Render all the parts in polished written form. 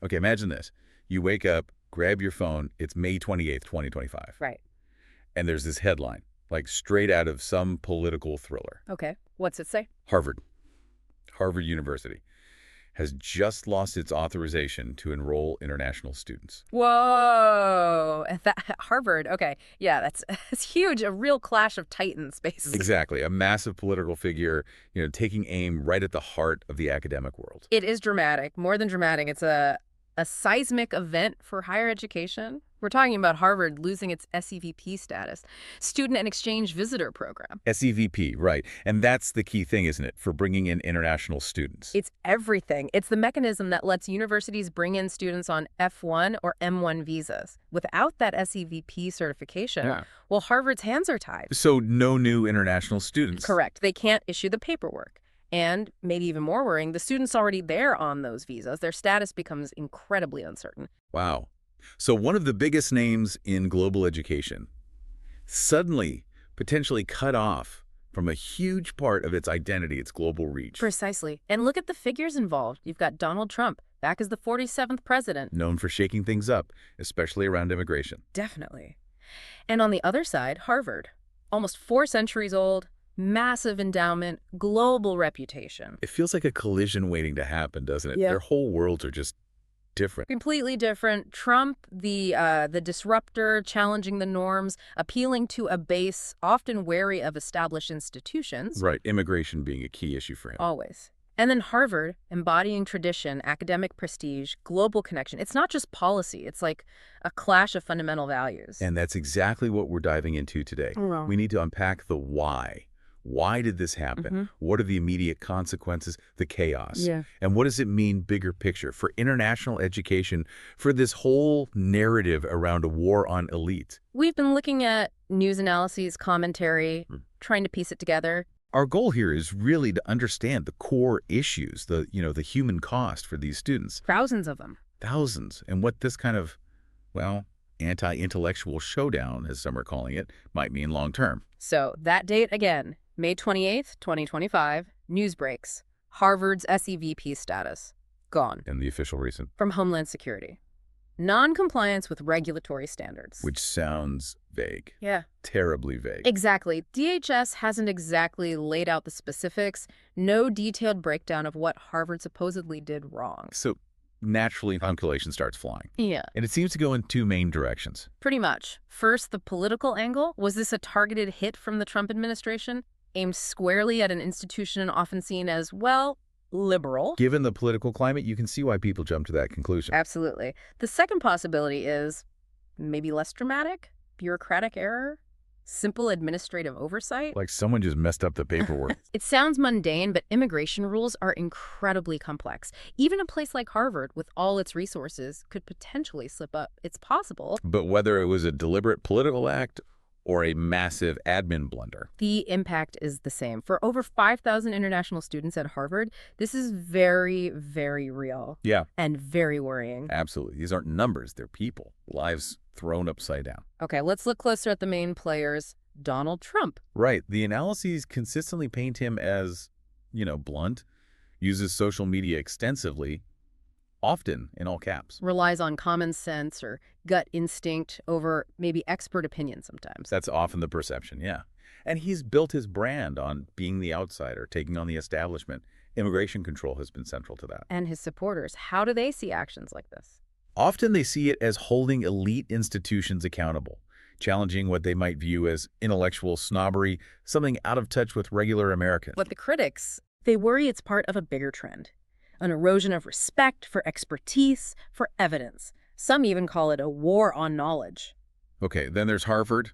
Okay, imagine this. You wake up, grab your phone, it's May 28th, 2025. Right. And there's this headline, like straight out of some political thriller. Okay. What's it say? Harvard University has just lost its authorization to enroll international students. Whoa. Harvard. Okay. Yeah, that's huge. A real clash of titans, basically. Exactly. A massive political figure, taking aim right at the heart of the academic world. It is dramatic, more than dramatic. It's a seismic event for higher education. We're talking about Harvard losing its SEVP status, Student and Exchange Visitor Program. SEVP, right. And that's the key thing, isn't it, for bringing in international students? It's everything. It's the mechanism that lets universities bring in students on F1 or M1 visas. Without that SEVP certification, well, Harvard's hands are tied. So no new international students. Correct. They can't issue the paperwork. And maybe even more worrying, the students already there on those visas, their status becomes incredibly uncertain. Wow. So one of the biggest names in global education suddenly potentially cut off from a huge part of its identity, its global reach. Precisely. And look at the figures involved. You've got Donald Trump, back as the 47th president. Known for shaking things up, especially around immigration. Definitely. And on the other side, Harvard. Almost 4 centuries old, massive endowment, global reputation. It feels like a collision waiting to happen, doesn't it? Yeah. Their whole worlds are just different. Completely different. Trump, the disruptor, challenging the norms, appealing to a base often wary of established institutions. Right, immigration being a key issue for him. Always. And then Harvard, embodying tradition, academic prestige, global connection. It's not just policy. It's like a clash of fundamental values. And that's exactly what we're diving into today. Wow. We need to unpack the why. Why did this happen? What are the immediate consequences, the chaos? Yeah. And what does it mean bigger picture for international education, for this whole narrative around a war on elite? We've been looking at news analyses, commentary, trying to piece it together. Our goal here is really to understand the core issues, the human cost for these students. Thousands of them. Thousands. And what this kind of, well, anti-intellectual showdown, as some are calling it, might mean long term. So that date again, May 28th, 2025, news breaks. Harvard's SEVP status. Gone. And the official reason? From Homeland Security. Non-compliance with regulatory standards. Which sounds vague. Yeah. Terribly vague. Exactly. DHS hasn't exactly laid out the specifics. No detailed breakdown of what Harvard supposedly did wrong. So naturally, calculation starts flying. Yeah. And it seems to go in 2 main directions. Pretty much. First, the political angle. Was this a targeted hit from the Trump administration, aimed squarely at an institution often seen as, well, liberal? Given the political climate, you can see why people jump to that conclusion. Absolutely. The second possibility is maybe less dramatic, bureaucratic error, simple administrative oversight. Like someone just messed up the paperwork. It sounds mundane, but immigration rules are incredibly complex. Even a place like Harvard, with all its resources, could potentially slip up. It's possible. But whether it was a deliberate political act or a massive admin blunder, the impact is the same. For over 5,000 international students at Harvard, this is very, very real. Yeah. And very worrying. Absolutely. These aren't numbers. They're people. Lives thrown upside down. Okay, let's look closer at the main players. Donald Trump. Right. The analyses consistently paint him as, blunt, uses social media extensively, often in all caps. Relies on common sense or gut instinct over maybe expert opinion sometimes. That's often the perception, yeah. And he's built his brand on being the outsider, taking on the establishment. Immigration control has been central to that. And his supporters, how do they see actions like this? Often they see it as holding elite institutions accountable, challenging what they might view as intellectual snobbery, something out of touch with regular Americans. But the critics, they worry it's part of a bigger trend. An erosion of respect for expertise, for evidence. Some even call it a war on knowledge. Okay, then there's Harvard,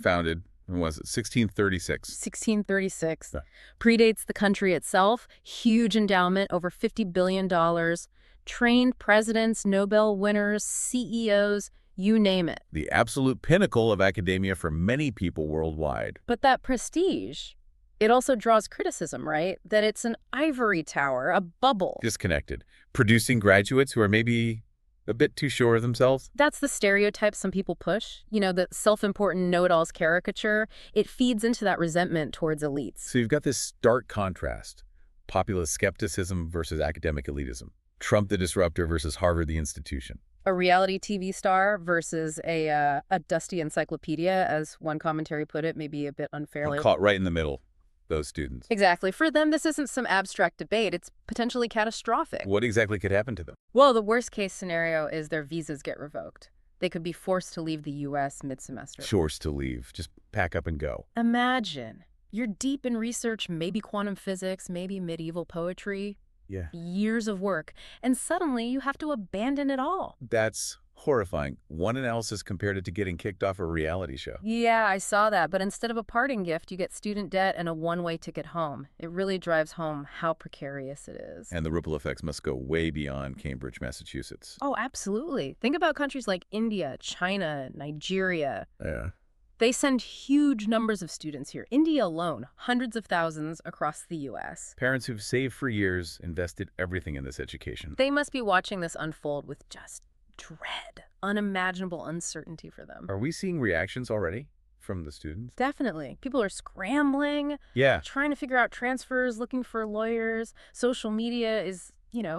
founded, when was it, 1636? 1636. Yeah. Predates the country itself. Huge endowment, over $50 billion. Trained presidents, Nobel winners, CEOs, you name it. The absolute pinnacle of academia for many people worldwide. But that prestige, it also draws criticism, right? That it's an ivory tower, a bubble. Disconnected. Producing graduates who are maybe a bit too sure of themselves. That's the stereotype some people push. The self-important know-it-alls caricature. It feeds into that resentment towards elites. So you've got this stark contrast, populist skepticism versus academic elitism. Trump the disruptor versus Harvard the institution. A reality TV star versus a dusty encyclopedia, as one commentary put it, maybe a bit unfairly. Caught right in the middle, those students. Exactly. For them, this isn't some abstract debate. It's potentially catastrophic. What exactly could happen to them? Well, the worst case scenario is their visas get revoked. They could be forced to leave the U.S. mid-semester. Forced to leave. Just pack up and go. Imagine. You're deep in research, maybe quantum physics, maybe medieval poetry. Yeah. Years of work. And suddenly you have to abandon it all. That's horrifying. One analysis compared it to getting kicked off a reality show. Yeah, I saw that. But instead of a parting gift, you get student debt and a one-way ticket home. It really drives home how precarious it is. And the ripple effects must go way beyond Cambridge, Massachusetts. Oh, absolutely. Think about countries like India, China, Nigeria. Yeah. They send huge numbers of students here. India alone, hundreds of thousands across the U.S. Parents who've saved for years, invested everything in this education. They must be watching this unfold with just dread, unimaginable uncertainty for them. Are we seeing reactions already from the students? Definitely. People are scrambling, Yeah. trying to figure out transfers, looking for lawyers. Social media is,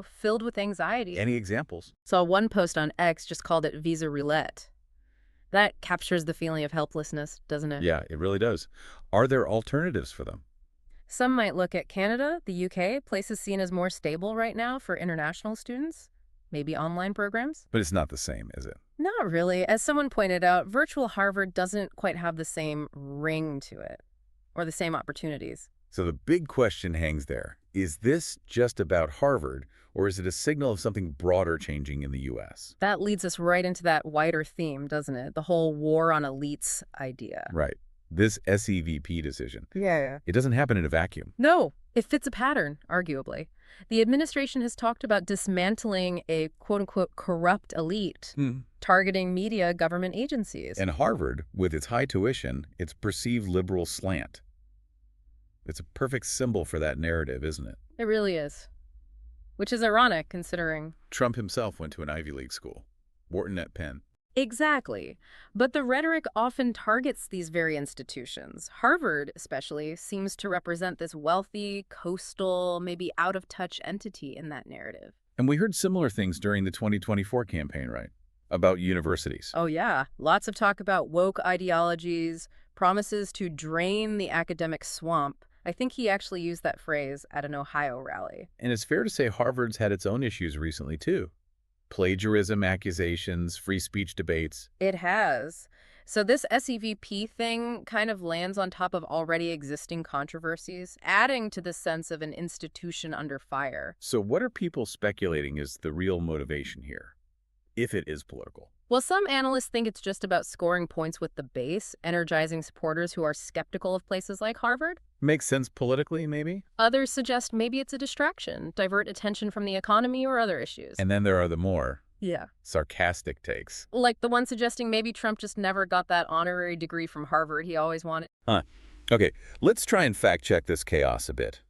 filled with anxiety. Any examples? Saw one post on X just called it visa roulette. That captures the feeling of helplessness, doesn't it? Yeah, it really does. Are there alternatives for them? Some might look at Canada, the UK, places seen as more stable right now for international students. Maybe online programs? But it's not the same, is it? Not really. As someone pointed out, virtual Harvard doesn't quite have the same ring to it, or the same opportunities. So the big question hangs there. Is this just about Harvard, or is it a signal of something broader changing in the U.S.? That leads us right into that wider theme, doesn't it? The whole war on elites idea. Right. This SEVP decision. Yeah. It doesn't happen in a vacuum. No, it fits a pattern, arguably. The administration has talked about dismantling a quote-unquote corrupt elite, targeting media government agencies. And Harvard, with its high tuition, its perceived liberal slant. It's a perfect symbol for that narrative, isn't it? It really is. Which is ironic, considering... Trump himself went to an Ivy League school. Wharton at Penn. Exactly. But the rhetoric often targets these very institutions. Harvard, especially, seems to represent this wealthy, coastal, maybe out-of-touch entity in that narrative. And we heard similar things during the 2024 campaign, right? About universities. Oh, yeah. Lots of talk about woke ideologies, promises to drain the academic swamp. I think he actually used that phrase at an Ohio rally. And it's fair to say Harvard's had its own issues recently, too. Plagiarism accusations, free speech debates. It has. So this SEVP thing kind of lands on top of already existing controversies, adding to the sense of an institution under fire. So what are people speculating is the real motivation here, if it is political? Well, some analysts think it's just about scoring points with the base, energizing supporters who are skeptical of places like Harvard. Makes sense politically, maybe? Others suggest maybe it's a distraction, divert attention from the economy or other issues. And then there are the more sarcastic takes. Like the one suggesting maybe Trump just never got that honorary degree from Harvard he always wanted. Okay, let's try and fact-check this chaos a bit.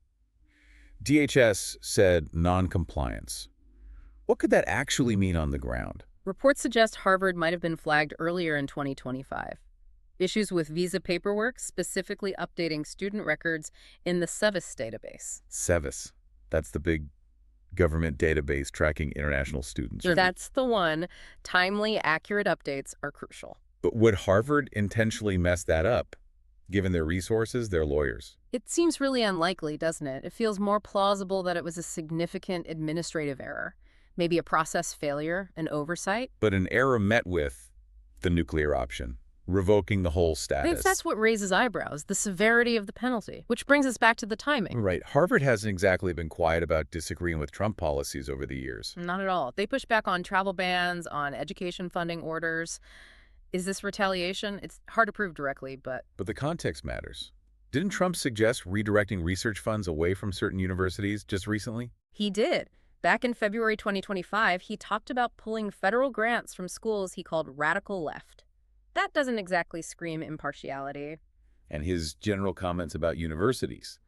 DHS said non-compliance. What could that actually mean on the ground? Reports suggest Harvard might have been flagged earlier in 2025. Issues with visa paperwork, specifically updating student records in the SEVS database. SEVS. That's the big government database tracking international students. That's the one. Timely, accurate updates are crucial. But would Harvard intentionally mess that up, given their resources, their lawyers? It seems really unlikely, doesn't it? It feels more plausible that it was a significant administrative error. Maybe a process failure, an oversight. But an error met with the nuclear option, revoking the whole status. I think that's what raises eyebrows, the severity of the penalty, which brings us back to the timing. Right. Harvard hasn't exactly been quiet about disagreeing with Trump policies over the years. Not at all. They push back on travel bans, on education funding orders. Is this retaliation? It's hard to prove directly, but... But the context matters. Didn't Trump suggest redirecting research funds away from certain universities just recently? He did. Back in February 2025, he talked about pulling federal grants from schools he called radical left. That doesn't exactly scream impartiality. And his general comments about universities,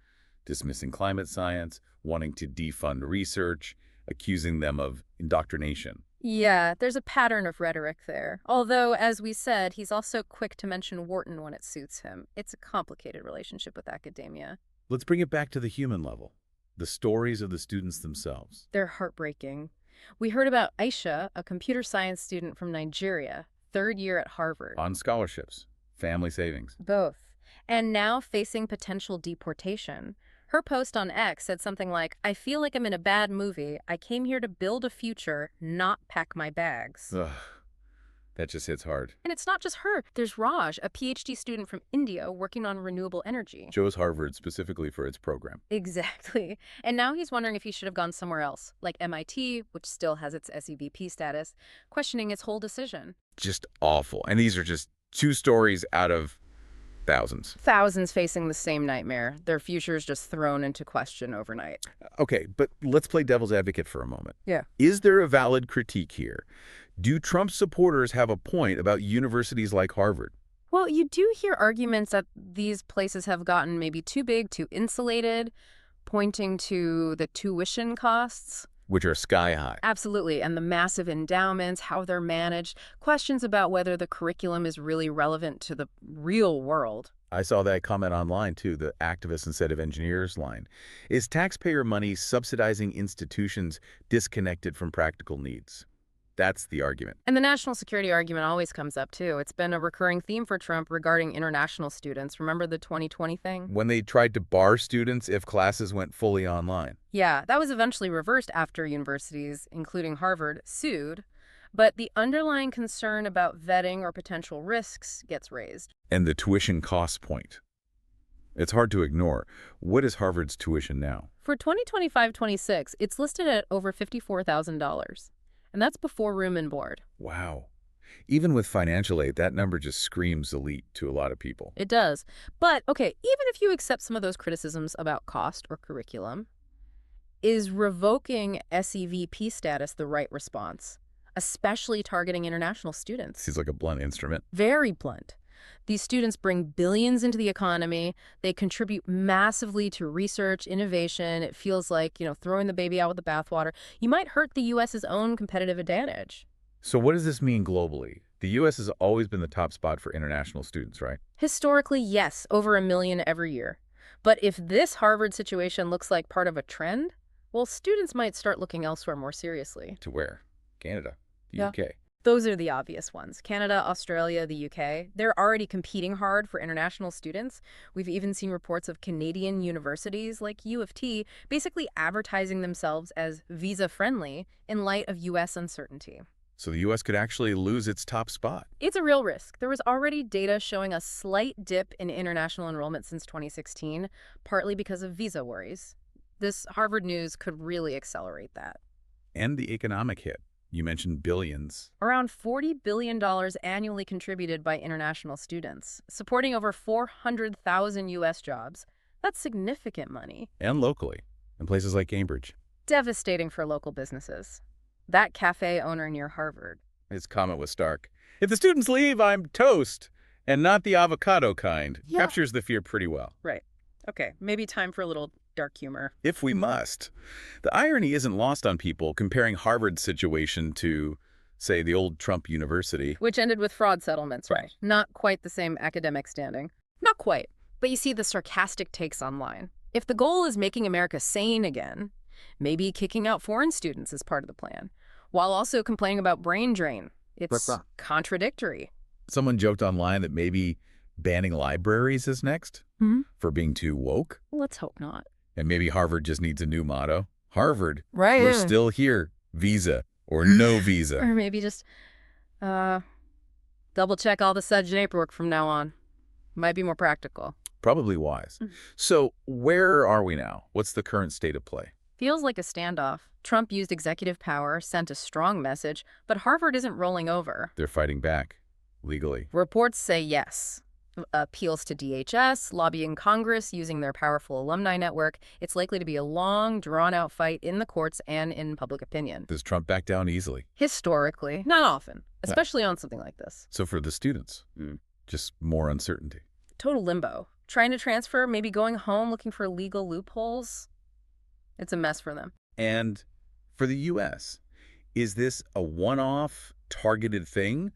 dismissing climate science, wanting to defund research, accusing them of indoctrination. Yeah, there's a pattern of rhetoric there. Although, as we said, he's also quick to mention Wharton when it suits him. It's a complicated relationship with academia. Let's bring it back to the human level. the stories of the students themselves. They're heartbreaking. We heard about Aisha, a computer science student from Nigeria, third year at Harvard. On scholarships, family savings. Both. And now facing potential deportation. Her post on X said something like, "I feel like I'm in a bad movie. I came here to build a future, not pack my bags." Ugh, that just hits hard. And it's not just her. There's Raj, a PhD student from India working on renewable energy. Chose Harvard specifically for its program. Exactly. And now he's wondering if he should have gone somewhere else, like MIT, which still has its SEVP status, questioning its whole decision. Just awful. And these are just two stories out of thousands. Thousands facing the same nightmare, their futures just thrown into question overnight. Okay, but let's play devil's advocate for a moment. Yeah. Is there a valid critique here? Do Trump supporters have a point about universities like Harvard? Well, you do hear arguments that these places have gotten maybe too big, too insulated, pointing to the tuition costs. Which are sky high. Absolutely, and the massive endowments, how they're managed, questions about whether the curriculum is really relevant to the real world. I saw that comment online, too, the activists instead of engineers line. Is taxpayer money subsidizing institutions disconnected from practical needs? That's the argument. And the national security argument always comes up, too. It's been a recurring theme for Trump regarding international students. Remember the 2020 thing? When they tried to bar students if classes went fully online. Yeah, that was eventually reversed after universities, including Harvard, sued. But the underlying concern about vetting or potential risks gets raised. And the tuition cost point. It's hard to ignore. What is Harvard's tuition now? For 2025-26, it's listed at over $54,000. And that's before room and board. Wow. Even with financial aid, that number just screams elite to a lot of people. It does. But, okay, even if you accept some of those criticisms about cost or curriculum, is revoking SEVP status the right response, especially targeting international students? Seems like a blunt instrument. Very blunt. These students bring billions into the economy. They contribute massively to research, innovation. It feels like, throwing the baby out with the bathwater. You might hurt the U.S.'s own competitive advantage. So what does this mean globally? The U.S. has always been the top spot for international students, right? Historically, yes, over 1 million every year. But if this Harvard situation looks like part of a trend, well, students might start looking elsewhere more seriously. To where? Canada, the Yeah. UK. Those are the obvious ones. Canada, Australia, the UK. They're already competing hard for international students. We've even seen reports of Canadian universities like U of T basically advertising themselves as visa-friendly in light of U.S. uncertainty. So the U.S. could actually lose its top spot. It's a real risk. There was already data showing a slight dip in international enrollment since 2016, partly because of visa worries. This Harvard news could really accelerate that. And the economic hit. You mentioned billions. Around $40 billion annually contributed by international students, supporting over 400,000 U.S. jobs. That's significant money. And locally, in places like Cambridge. Devastating for local businesses. That cafe owner near Harvard. His comment was stark. If the students leave, I'm toast. And not the avocado kind. Yeah. Captures the fear pretty well. Right. Okay, maybe time for a little dark humor. If we must. The irony isn't lost on people comparing Harvard's situation to, say, the old Trump University. Which ended with fraud settlements, Right. Not quite the same academic standing. Not quite. But you see the sarcastic takes online. If the goal is making America sane again, maybe kicking out foreign students is part of the plan, while also complaining about brain drain. It's contradictory. Someone joked online that maybe banning libraries is next for being too woke. Let's hope not. And maybe Harvard just needs a new motto. Harvard, Right. we're still here. Visa or no visa. Or maybe just double check all the SEVP paperwork from now on. Might be more practical. Probably wise. So where are we now? What's the current state of play? Feels like a standoff. Trump used executive power, sent a strong message, but Harvard isn't rolling over. They're fighting back, legally. Reports say yes. Appeals to DHS, lobbying Congress, using their powerful alumni network. It's likely to be a long, drawn-out fight in the courts and in public opinion. Does Trump back down easily? Historically, not often, especially on something like this. So for the students, just more uncertainty. Total limbo. Trying to transfer, maybe going home, looking for legal loopholes. It's a mess for them. And for the U.S., is this a one-off, targeted thing?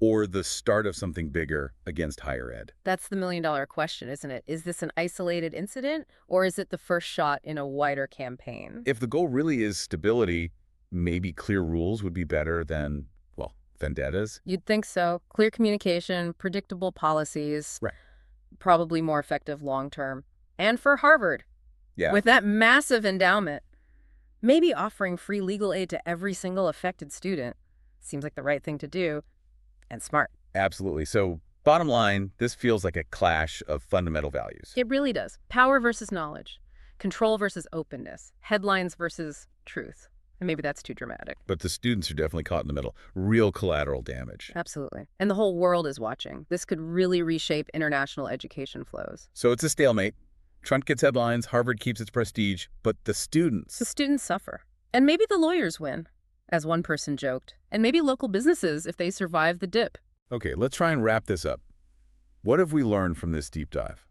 or the start of something bigger against higher ed? That's the million-dollar question, isn't it? Is this an isolated incident, or is it the first shot in a wider campaign? If the goal really is stability, maybe clear rules would be better than, well, vendettas. You'd think so. Clear communication, predictable policies, Right. probably more effective long-term. And for Harvard, Yeah, with that massive endowment, maybe offering free legal aid to every single affected student seems like the right thing to do and smart. absolutely. So bottom line, this feels like a clash of fundamental values. It really does. Power versus knowledge, control versus openness, headlines versus truth. And maybe that's too dramatic. But the students are definitely caught in the middle. Real collateral damage. Absolutely. And the whole world is watching. This could really reshape international education flows. So it's a stalemate. Trump gets headlines, Harvard keeps its prestige, but the The students. students suffer. And maybe the lawyers win, as one person joked. And maybe local businesses if they survive the dip. Okay, let's try and wrap this up. What have we learned from this deep dive?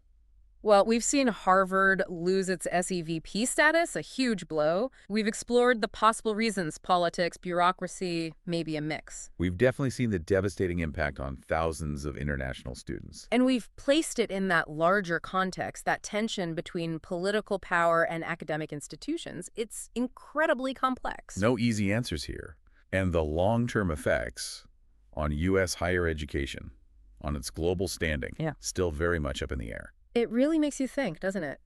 Well, we've seen Harvard lose its SEVP status, a huge blow. We've explored the possible reasons, politics, bureaucracy, maybe a mix. We've definitely seen the devastating impact on thousands of international students. And we've placed it in that larger context, that tension between political power and academic institutions. It's incredibly complex. No easy answers here. And the long-term effects on U.S. higher education, on its global standing, Yeah. still very much up in the air. It really makes you think, doesn't it?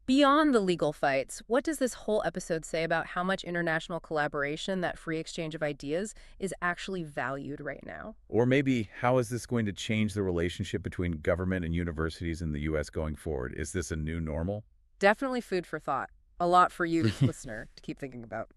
Beyond the legal fights, what does this whole episode say about how much international collaboration, that free exchange of ideas, is actually valued right now? Or maybe, how is this going to change the relationship between government and universities in the U.S. going forward? Is this a new normal? Definitely food for thought. A lot for you, listener, to keep thinking about.